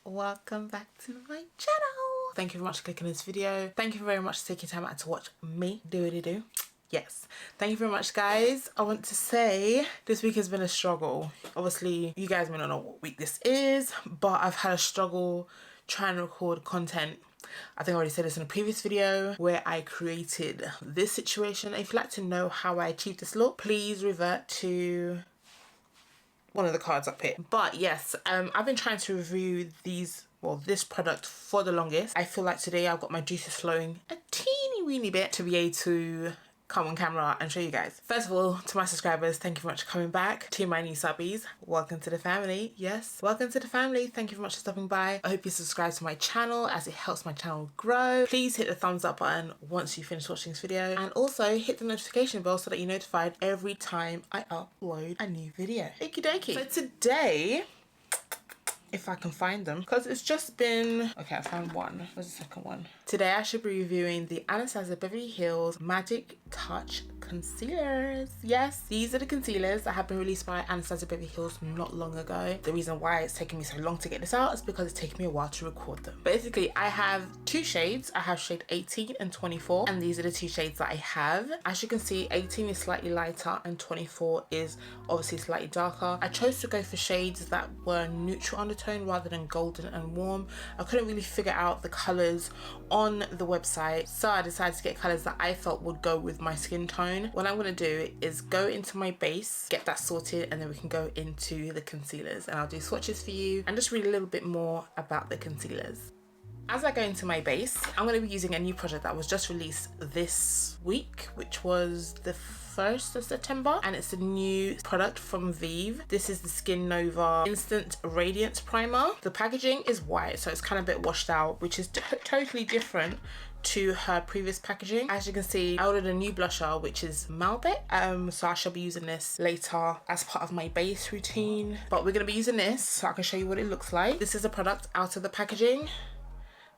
welcome back to my channel. Thank you very much for clicking this video. Thank you very much for taking time out to watch me do. Yes, thank you very much, guys. I want to say this week has been a struggle. Obviously you guys may not know what week this is, but I've had a struggle trying to record content. I think I already said this in a previous video where I created this situation. If you'd like to know how I achieved this look, please revert to one of the cards up here. But yes, I've been trying to review this product for the longest. I feel like today I've got my juices flowing a teeny weeny bit to be able to come on camera and show you guys. First of all, to my subscribers, thank you very much for coming back. To my new subbies, welcome to the family. Yes, welcome to the family. Thank you very much for stopping by. I hope you subscribe to my channel as it helps my channel grow. Please hit the thumbs up button once you finish watching this video, and also hit the notification bell so that you're notified every time I upload a new video. Okie dokie. So today, if I can find them, because it's just been, okay, I found one. Where's the second one? Today I should be reviewing the Anastasia Beverly Hills Magic Touch concealers. Yes, these are the concealers that have been released by Anastasia Beverly Hills not long ago. The reason why it's taking me so long to get this out is because it's taken me a while to record them. Basically, I have two shades. I have shade 18 and 24, and these are the two shades that I have. As you can see, 18 is slightly lighter and 24 is obviously slightly darker. I chose to go for shades that were neutral undertone rather than golden and warm. I couldn't really figure out the colors on the website, so I decided to get colors that I felt would go with my skin tone. What I'm going to do is go into my base, get that sorted, and then we can go into the concealers, and I'll do swatches for you and just read a little bit more about the concealers. As I go into my base, I'm going to be using a new project that was just released this week, which was the 1st of September, and it's a new product from VIEVE. This is the Skin Nova Instant Radiance Primer. The packaging is white, so it's kind of a bit washed out, which is totally different to her previous packaging. As you can see, I ordered a new blusher, which is Malbec, so I shall be using this later as part of my base routine, but we're going to be using this so I can show you what it looks like. This is a product out of the packaging.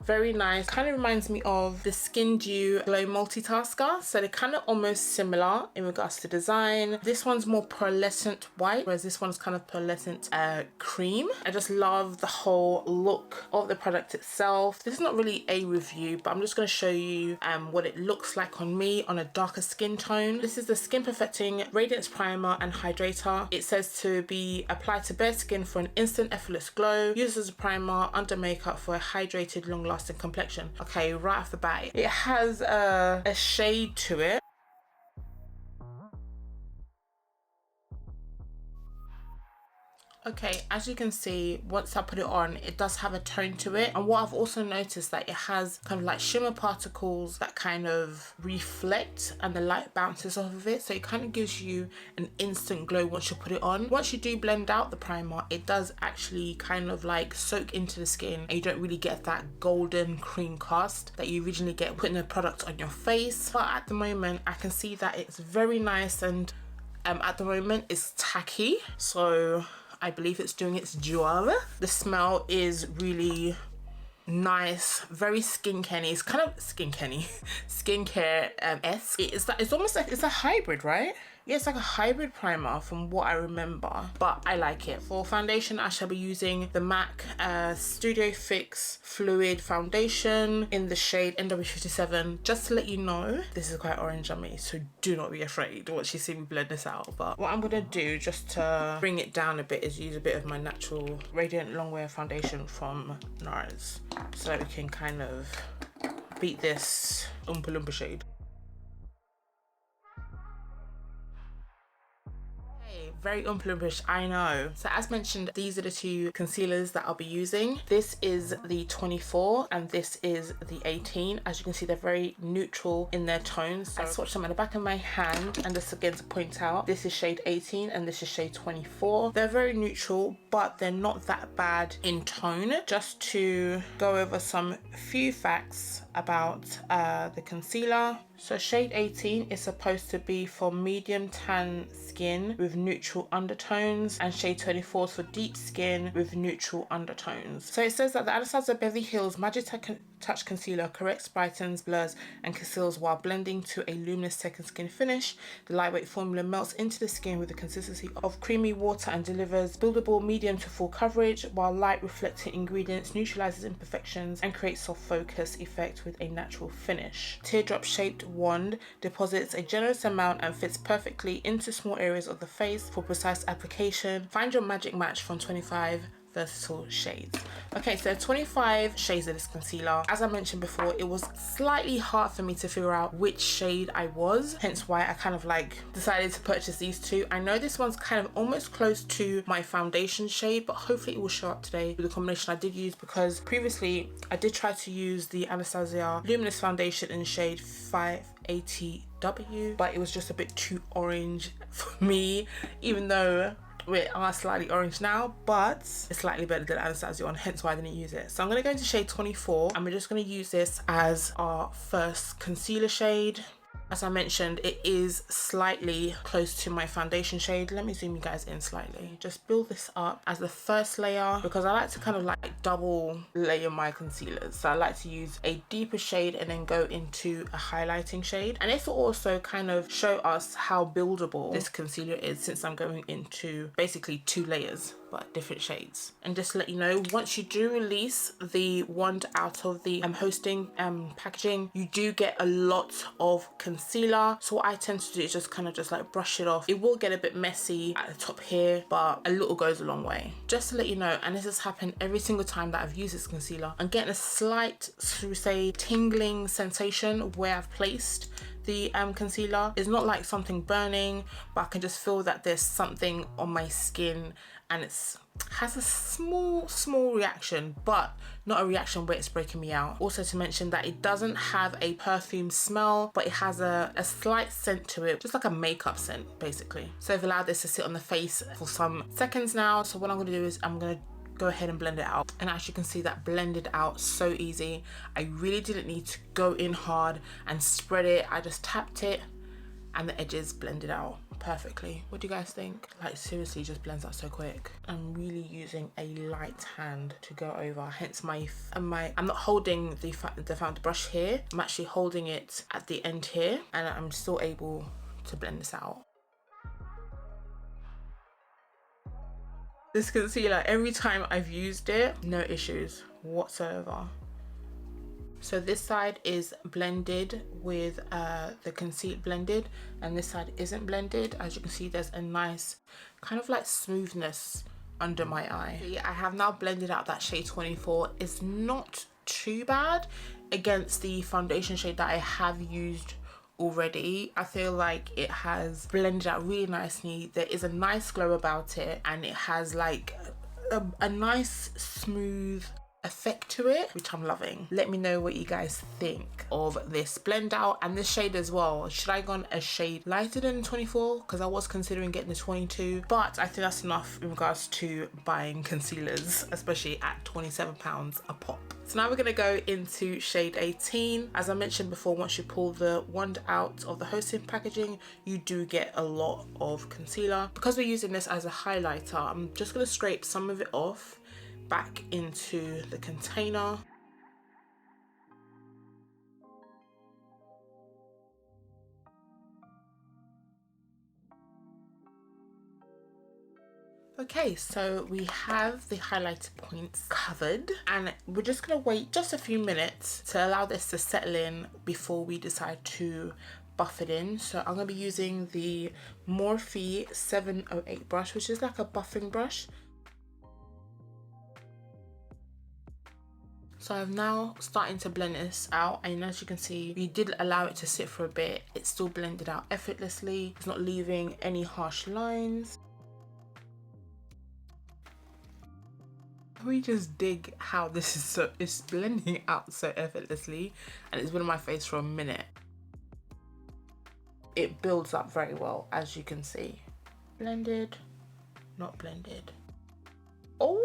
Very nice. Kind of reminds me of the Skin Dew Glow Multitasker. So they're kind of almost similar in regards to design. This one's more pearlescent white, whereas this one's kind of pearlescent cream. I just love the whole look of the product itself. This is not really a review, but I'm just going to show you what it looks like on me on a darker skin tone. This is the Skin Perfecting Radiance Primer and Hydrator. It says to be applied to bare skin for an instant effortless glow. Used as a primer under makeup for a hydrated long lasting complexion. Okay, right off the bat, it has a shade to it. Okay, as you can see, once I put it on, it does have a tone to it. And what I've also noticed that it has kind of like shimmer particles that kind of reflect and the light bounces off of it. So it kind of gives you an instant glow once you put it on. Once you do blend out the primer, it does actually kind of like soak into the skin, and you don't really get that golden cream cast that you originally get putting a product on your face. But at the moment, I can see that it's very nice, and at the moment it's tacky. So I believe it's doing its job. The smell is really nice, very skincare-y. It's kind of skincare-esque. It's almost like it's a hybrid, right? Yeah, it's like a hybrid primer from what I remember, but I like it. For foundation, I shall be using the MAC Studio Fix Fluid Foundation in the shade NW57. Just to let you know, this is quite orange on me, so do not be afraid once you see me blend this out. But what I'm gonna do, just to bring it down a bit, is use a bit of my natural Radiant Longwear foundation from NARS, so that we can kind of beat this Oompa Loompa shade. Very Oompa-Loompish, I know. So as mentioned, these are the two concealers that I'll be using. This is the 24 and this is the 18. As you can see, they're very neutral in their tones. So I swatched them at the back of my hand, and just again to point out, this is shade 18 and this is shade 24. They're very neutral, but they're not that bad in tone. Just to go over some few facts about the concealer. So shade 18 is supposed to be for medium tan skin with neutral undertones, and shade 24 is for deep skin with neutral undertones. So it says that the Anastasia Beverly Hills Magic Touch Concealer corrects, brightens, blurs and conceals while blending to a luminous second skin finish. The lightweight formula melts into the skin with the consistency of creamy water and delivers buildable medium to full coverage, while light reflecting ingredients neutralizes imperfections and creates soft focus effect with a natural finish. Teardrop shaped wand deposits a generous amount and fits perfectly into small areas of the face for precise application. Find your magic match from 25 versatile shades. Okay, so 25 shades of this concealer. As I mentioned before, it was slightly hard for me to figure out which shade I was, hence why I kind of like decided to purchase these two. I know this one's kind of almost close to my foundation shade, but hopefully it will show up today with the combination I did use, because previously I did try to use the Anastasia Luminous Foundation in shade 580W, but it was just a bit too orange for me, even though we are slightly orange now, but it's slightly better than Anastasia one, hence why I didn't use it. So I'm going to go into shade 24 and we're just going to use this as our first concealer shade. As I mentioned, it is slightly close to my foundation shade. Let me zoom you guys in slightly. Just build this up as the first layer, because I like to kind of like double layer my concealers. So I like to use a deeper shade and then go into a highlighting shade. And this will also kind of show us how buildable this concealer is, since I'm going into basically 2 layers but different shades. And just to let you know, once you do release the wand out of the hosting packaging, you do get a lot of concealer. So what I tend to do is just kind of just like brush it off. It will get a bit messy at the top here, but a little goes a long way. Just to let you know, and this has happened every single time that I've used this concealer, I'm getting a slight, should we say, tingling sensation where I've placed the concealer. It's not like something burning, but I can just feel that there's something on my skin, and it's has a small reaction, but not a reaction where it's breaking me out. Also to mention that it doesn't have a perfume smell, but it has a slight scent to it, just like a makeup scent basically. So I've allowed this to sit on the face for some seconds now. So what I'm gonna do is I'm gonna go ahead and blend it out, and as you can see, that blended out so easy. I really didn't need to go in hard and spread it. I just tapped it and the edges blended out perfectly. What do you guys think? Like seriously, just blends out so quick. I'm really using a light hand to go over, hence I'm not holding the fountain brush here. I'm actually holding it at the end here, and I'm still able to blend this out. This concealer, every time I've used it, no issues whatsoever. So this side is blended with the concealer blended, and this side isn't blended. As you can see, there's a nice kind of like smoothness under my eye. I have now blended out that shade 24. It's not too bad against the foundation shade that I have used already. I feel like it has blended out really nicely. There is a nice glow about it, and it has like a nice smooth effect to it, which I'm loving. Let me know what you guys think of this blend out and this shade as well. Should I go on a shade lighter than 24? Because I was considering getting the 22, but I think that's enough in regards to buying concealers, especially at £27 a pop. So now we're going to go into shade 18. As I mentioned before, once you pull the wand out of the hosting packaging, you do get a lot of concealer. Because we're using this as a highlighter, I'm just going to scrape some of it off back into the container. Okay, so we have the highlighter points covered, and we're just gonna wait just a few minutes to allow this to settle in before we decide to buff it in. So I'm gonna be using the Morphe 708 brush, which is like a buffing brush. So I'm now starting to blend this out, and as you can see, we did allow it to sit for a bit. It's still blended out effortlessly. It's not leaving any harsh lines. We just dig how this is it's blending out so effortlessly, and it's been on my face for a minute. It builds up very well, as you can see. Blended, not blended. Oh,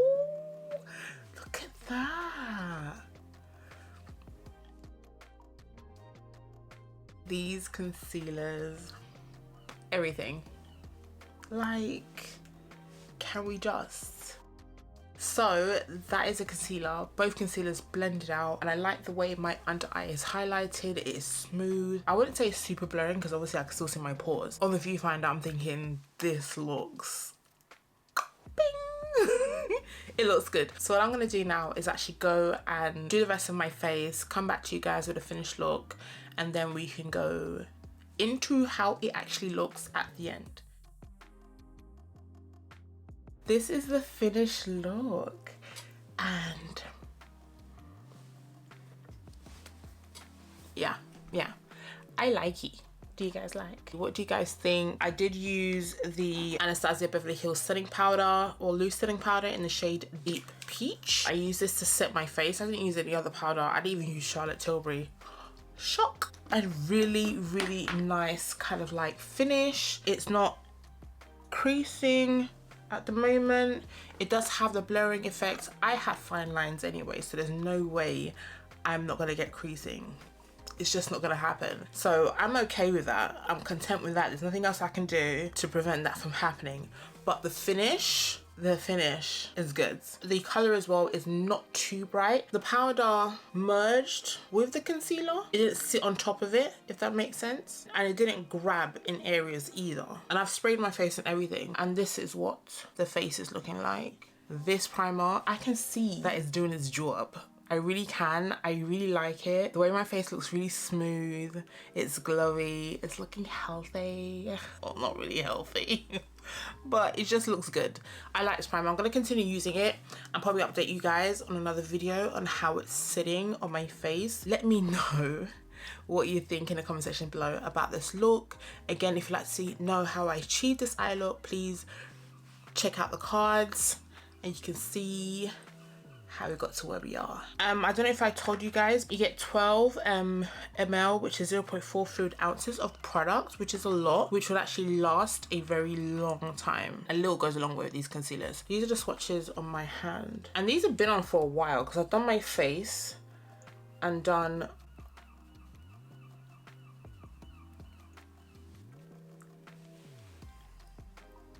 look at that. These concealers, everything. Like, can we just So that is a concealer. Both concealers blended out, and I like the way my under eye is highlighted. It is smooth. I wouldn't say it's super blurring because obviously I can still see my pores. On the viewfinder, I'm thinking this looks bing. It looks good. So what I'm gonna do now is actually go and do the rest of my face, come back to you guys with a finished look, and then we can go into how it actually looks at the end. This is the finished look, and yeah, I like it. Do you guys like? What do you guys think? I did use the Anastasia Beverly Hills setting powder, or loose setting powder, in the shade Deep Peach. I use this to set my face. I didn't use any other powder. I didn't even use Charlotte Tilbury. Shock. A really nice kind of like finish. It's not creasing at the moment. It does have the blurring effect. I have fine lines anyway, so there's no way I'm not gonna get creasing. It's just not gonna happen. So I'm okay with that. I'm content with that. There's nothing else I can do to prevent that from happening. But the finish is good. The color as well is not too bright. The powder merged with the concealer. It didn't sit on top of it, if that makes sense. And it didn't grab in areas either. And I've sprayed my face and everything. And this is what the face is looking like. This primer, I can see that it's doing its job. I really can. I really like it. The way my face looks really smooth. It's glowy. It's looking healthy. Well, not really healthy, but it just looks good. I like this primer. I'm going to continue using it and probably update you guys on another video on how it's sitting on my face. Let me know what you think in the comment section below about this look. Again, if you'd like to know how I achieved this eye look, please check out the cards and you can see how we got to where we are. I don't know if I told you guys, you get 12 ml, which is 0.4 fluid ounces of product, which is a lot, which will actually last a very long time. A little goes a long way with these concealers. These are the swatches on my hand, and these have been on for a while because I've done my face and done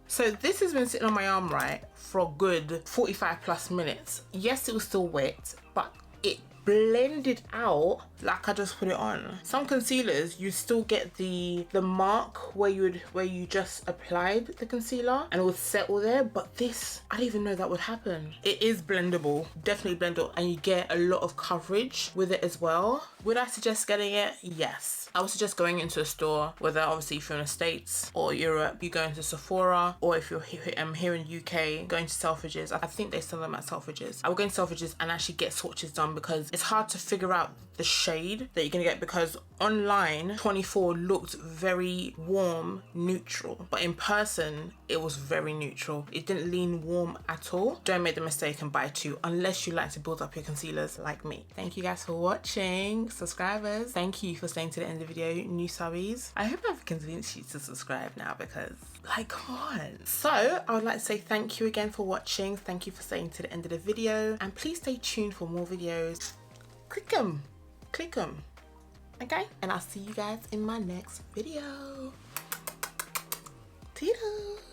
so this has been sitting on my arm, right, for a good 45 plus minutes. Yes, it was still wet, but it blended out like I just put it on. Some concealers, you still get the mark where you just applied the concealer and it would settle there, but this, I didn't even know that would happen. It is blendable, definitely blendable, and you get a lot of coverage with it as well. Would I suggest getting it? Yes. I would suggest going into a store, whether obviously if you're in the States or Europe, you go into Sephora, or if you're here in the UK, going to Selfridges. I think they sell them at Selfridges. I would go into Selfridges and actually get swatches done because it's hard to figure out the shade that you're gonna get, because online 24 looked very warm, neutral, but in person it was very neutral. It didn't lean warm at all. Don't make the mistake and buy two unless you like to build up your concealers like me. Thank you guys for watching. Subscribers, thank you for staying to the end of the video. New subbies, I hope I've convinced you to subscribe now, because like, come on. So I would like to say thank you again for watching. Thank you for staying to the end of the video, and please stay tuned for more videos. Click them, okay? And I'll see you guys in my next video. Toodles.